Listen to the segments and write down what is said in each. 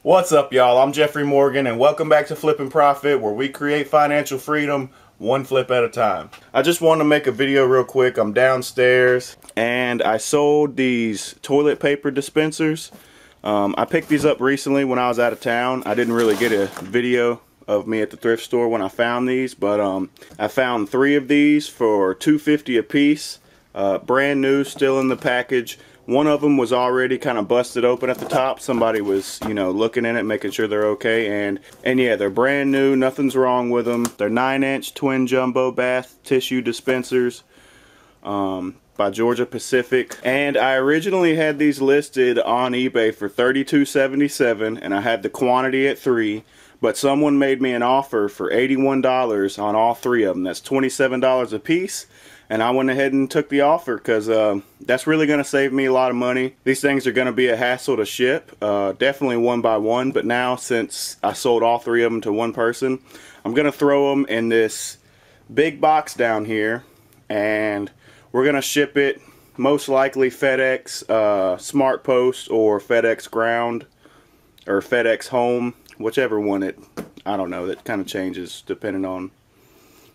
What's up, y'all? I'm Jeffrey Morgan, and welcome back to Flippin' Profit, where we create financial freedom one flip at a time. I just wanted to make a video real quick. I'm downstairs, and I sold these toilet paper dispensers. I picked these up recently when I was out of town. I didn't really get a video of me at the thrift store when I found these, but I found 3 of these for $2.50 a piece. Brand new, still in the package. One of them was already kind of busted open at the top. Somebody was, looking in it, making sure they're okay. And yeah, they're brand new. Nothing's wrong with them. They're 9-inch twin jumbo bath tissue dispensers by Georgia Pacific. And I originally had these listed on eBay for $32.77, and I had the quantity at 3. But someone made me an offer for $81 on all 3 of them. That's $27 a piece. And I went ahead and took the offer because that's really going to save me a lot of money. These things are going to be a hassle to ship, definitely one by one. But now, since I sold all 3 of them to one person, I'm going to throw them in this big box down here. And we're going to ship it most likely FedEx Smart Post or FedEx Ground or FedEx Home, whichever one I don't know, that kind of changes depending on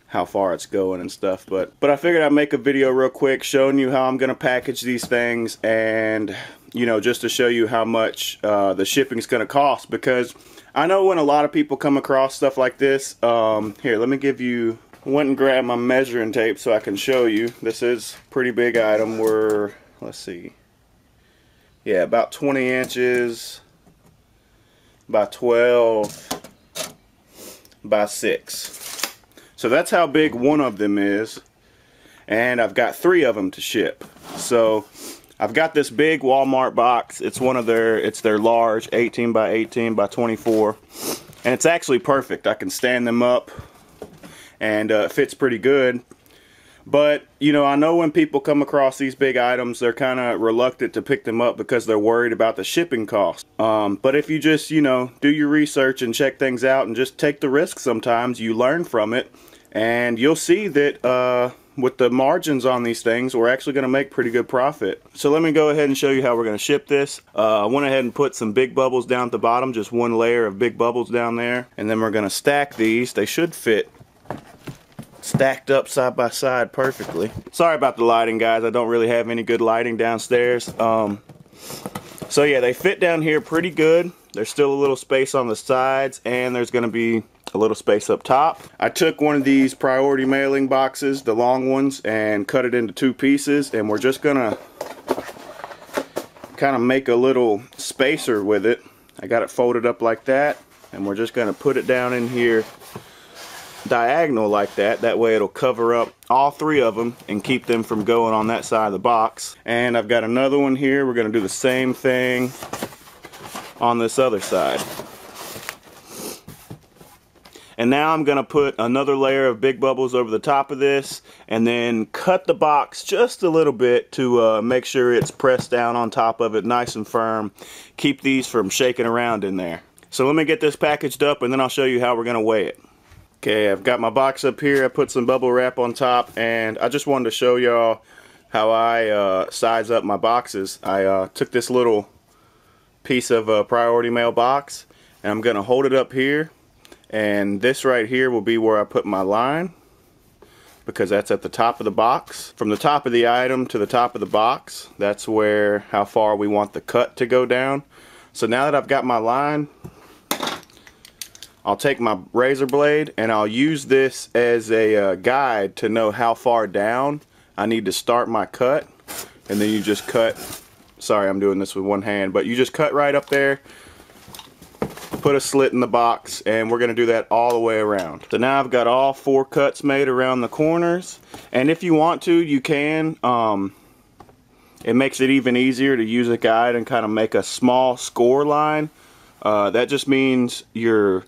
how far it's going and stuff, but I figured I'd make a video real quick showing you how I'm gonna package these things, and just to show you how much the shipping's gonna cost, because I know when a lot of people come across stuff like this. Here, let me give you, went and grabbed my measuring tape so I can show you. This is a pretty big item. Let's see, yeah, about 20 inches by 12 by 6. So that's how big one of them is, and I've got 3 of them to ship. So I've got this big Walmart box. It's their large 18 by 18 by 24, and it's actually perfect. I can stand them up, and it fits pretty good. But I know when people come across these big items, they're kind of reluctant to pick them up because they're worried about the shipping cost. But if you just do your research and check things out and just take the risk, sometimes you learn from it, and you'll see that with the margins on these things, we're actually going to make pretty good profit. So let me go ahead and show you how we're going to ship this. I went ahead and put some big bubbles down at the bottom, just one layer of big bubbles down there, and then we're going to stack these. They should fit stacked up side by side perfectly. Sorry about the lighting, guys. I don't really have any good lighting downstairs. So yeah, they fit down here pretty good. There's still a little space on the sides, and there's going to be a little space up top. I took one of these priority mailing boxes, the long ones, and cut it into 2 pieces, and we're just going to kind of make a little spacer with it. I got it folded up like that, and we're just going to put it down in here diagonal like that. That way it'll cover up all 3 of them and keep them from going on that side of the box. And I've got another one here. We're going to do the same thing on this other side. And now I'm going to put another layer of big bubbles over the top of this, and then cut the box just a little bit to make sure it's pressed down on top of it nice and firm. Keep these from shaking around in there. So let me get this packaged up, and then I'll show you how we're going to weigh it. Okay, I've got my box up here. I put some bubble wrap on top, and I just wanted to show y'all how I size up my boxes. I took this little piece of priority mail box, and I'm going to hold it up here, and this right here will be where I put my line, because that's at the top of the box. From the top of the item to the top of the box, that's how far we want the cut to go down. So now that I've got my line, I'll take my razor blade, and I'll use this as a guide to know how far down I need to start my cut. And then you just cut, sorry I'm doing this with one hand, but you just cut right up there, put a slit in the box, and we're going to do that all the way around. So now I've got all 4 cuts made around the corners, and if you want to, you can. It makes it even easier to use a guide and kind of make a small score line. That just means you're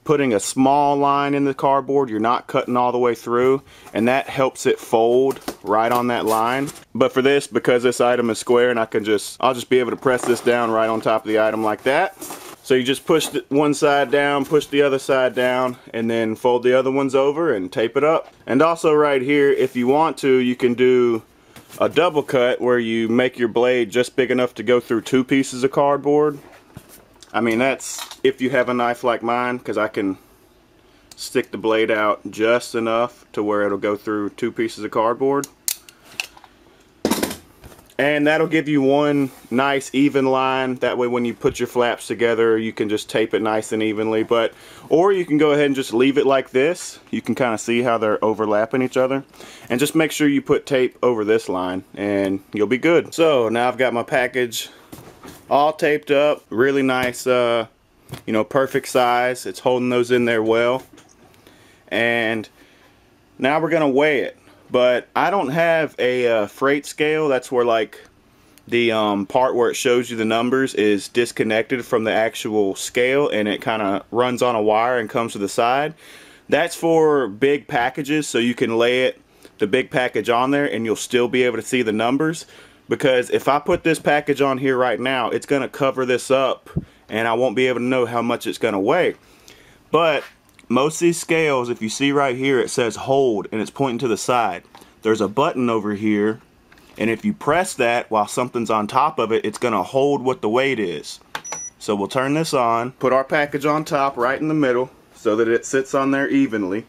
putting a small line in the cardboard. You're not cutting all the way through, and that helps it fold right on that line. But for this, because this item is square, and I'll just be able to press this down right on top of the item like that. So you just push one side down, push the other side down, and then fold the other ones over and tape it up. And also right here, if you want to, you can do a double cut where you make your blade just big enough to go through 2 pieces of cardboard. I mean, that's if you have a knife like mine, because I can stick the blade out just enough to where it'll go through 2 pieces of cardboard. And that'll give you one nice even line. That way when you put your flaps together, you can just tape it nice and evenly. Or you can go ahead and just leave it like this. You can kind of see how they're overlapping each other. And just make sure you put tape over this line and you'll be good. So now I've got my package all taped up. Really nice, you know, perfect size. It's holding those in there well. And now we're gonna weigh it. But I don't have a freight scale. That's where like the part where it shows you the numbers is disconnected from the actual scale, and it kind of runs on a wire and comes to the side. That's for big packages, so you can lay the big package on there and you'll still be able to see the numbers. Because if I put this package on here right now, it's gonna cover this up and I won't be able to know how much it's gonna weigh. But most of these scales, if you see right here, it says hold and it's pointing to the side. There's a button over here, and if you press that while something's on top of it, it's gonna hold what the weight is. So we'll turn this on, put our package on top right in the middle so that it sits on there evenly.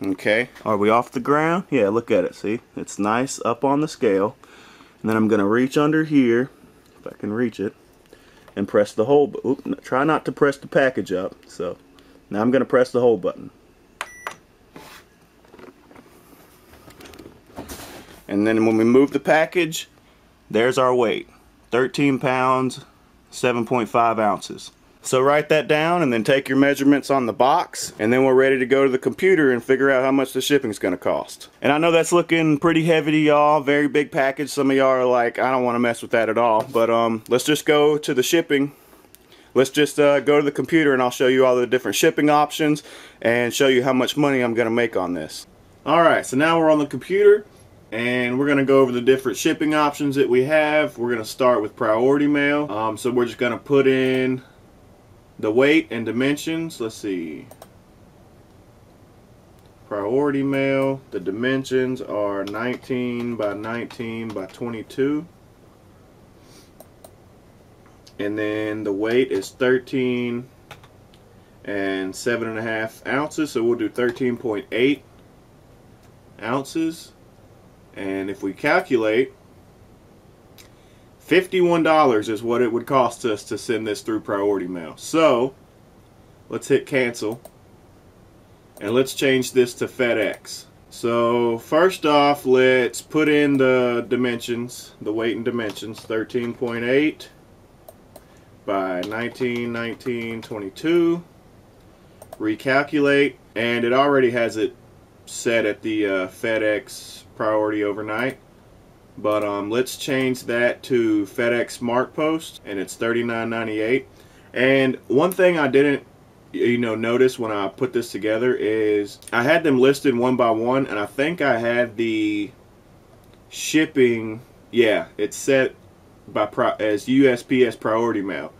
Okay, are we off the ground? Yeah, look at it, see? It's nice up on the scale. And then I'm gonna reach under here, if I can reach it, and press the hold. Oop, try not to press the package up. So now I'm going to press the hold button. And then when we move the package, there's our weight. 13 pounds, 7.5 ounces. So write that down and then take your measurements on the box, and then we're ready to go to the computer and figure out how much the shipping is going to cost. And I know that's looking pretty heavy to y'all, very big package. Some of y'all are like, I don't want to mess with that at all. But let's just go to the shipping. Let's just go to the computer and I'll show you all the different shipping options and show you how much money I'm going to make on this. Alright, so now we're on the computer and we're going to go over the different shipping options that we have. We're going to start with priority mail. So we're just going to put in the weight and dimensions. Let's see. Priority mail. The dimensions are 19 by 19 by 22. And then the weight is 13 and 7.5 ounces. So we'll do 13.8 ounces. And if we calculate, $51 is what it would cost us to send this through priority mail. So let's hit cancel and let's change this to FedEx. So first off, let's put in the dimensions, the weight and dimensions. 13.8 by 19, 19, 22. Recalculate, and it already has it set at the FedEx priority overnight. But let's change that to FedEx Smart Post, and it's $39.98. And one thing I didn't, notice when I put this together is I had them listed one by one, and I think I had the shipping. Yeah, it's set by as USPS priority mail.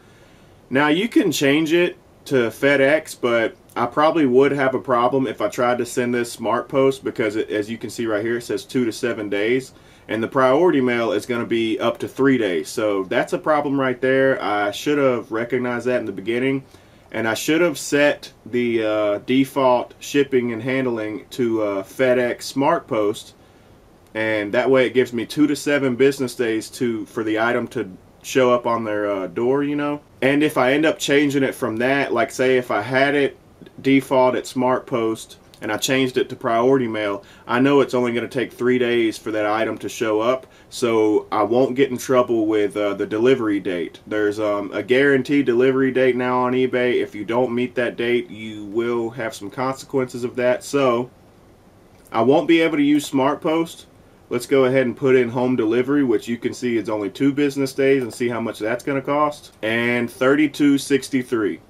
Now you can change it to FedEx, but I probably would have a problem if I tried to send this Smart Post because as you can see right here, it says 2 to 7 days. And the priority mail is going to be up to 3 days. So that's a problem right there. I should have recognized that in the beginning. And I should have set the default shipping and handling to FedEx Smart Post. And that way it gives me 2 to 7 business days for the item to show up on their door, And if I end up changing it from that, like say if I had it default at Smart Post and I changed it to priority mail, I know it's only going to take 3 days for that item to show up, so I won't get in trouble with the delivery date. There's a guaranteed delivery date now on eBay. If you don't meet that date, you will have some consequences of that. So I won't be able to use Smart Post. Let's go ahead and put in home delivery, which you can see is only 2 business days, and see how much that's going to cost. And $32.63.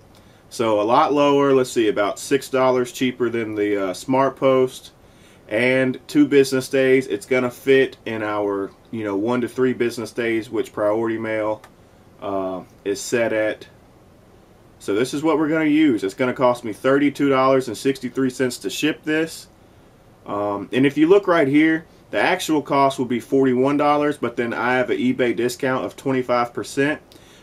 So a lot lower. Let's see, about $6 cheaper than the Smart Post, and 2 business days. It's gonna fit in our 1 to 3 business days, which priority mail is set at. So this is what we're gonna use. It's gonna cost me $32.63 to ship this. And if you look right here, the actual cost will be $41, but then I have an eBay discount of 25%.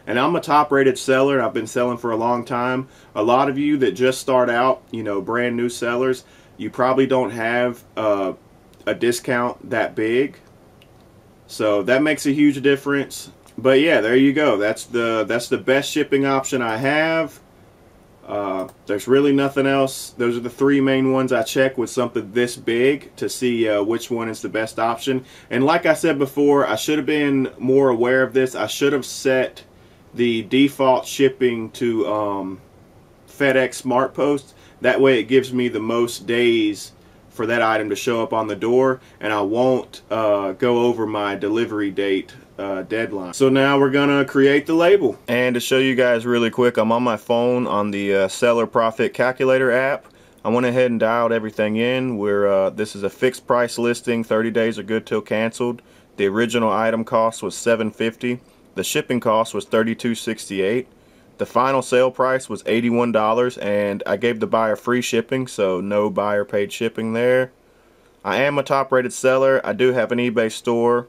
And I'm a top rated seller. I've been selling for a long time. A lot of you that just start out, you know, brand new sellers, you probably don't have a discount that big. So that makes a huge difference. But yeah, there you go. That's the best shipping option I have. There's really nothing else. Those are the three main ones I check with something this big to see which one is the best option. And like I said before, I should have been more aware of this. I should have set the default shipping to FedEx SmartPost. That way it gives me the most days for that item to show up on the door, and I won't go over my delivery date deadline. So now we're gonna create the label. And to show you guys really quick, I'm on my phone on the Seller Profit Calculator app. I went ahead and dialed everything in. This is a fixed price listing, 30 days are good till canceled. The original item cost was $7.50. The shipping cost was $32.68. The final sale price was $81, and I gave the buyer free shipping, so no buyer paid shipping there. I am a top rated seller. I do have an eBay store.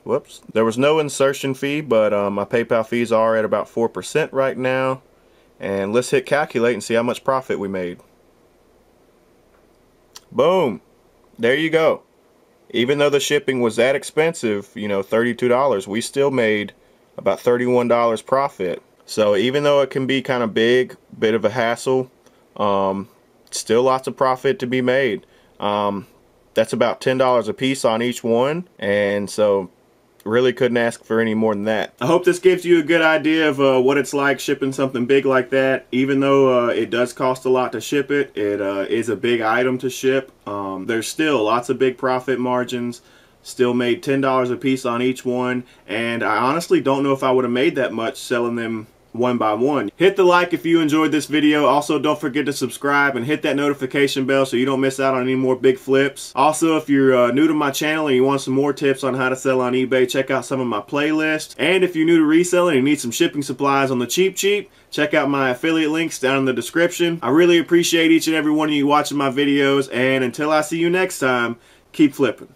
Whoops. There was no insertion fee, but my PayPal fees are at about 4% right now. And let's hit calculate and see how much profit we made. Boom. There you go. Even though the shipping was that expensive, you know, $32, we still made about $31 profit. So even though it can be kind of big, bit of a hassle, still lots of profit to be made. That's about $10 a piece on each one, and so really couldn't ask for any more than that. I hope this gives you a good idea of what it's like shipping something big like that. Even though it does cost a lot to ship it, it is a big item to ship. There's still lots of big profit margins. Still made $10 a piece on each one, and I honestly don't know if I would have made that much selling them one by one. Hit the like if you enjoyed this video. Also, don't forget to subscribe and hit that notification bell so you don't miss out on any more big flips. Also, if you're new to my channel and you want some more tips on how to sell on eBay, check out some of my playlists. And if you're new to reselling and you need some shipping supplies on the cheap, check out my affiliate links down in the description. I really appreciate each and every one of you watching my videos, and until I see you next time, keep flipping.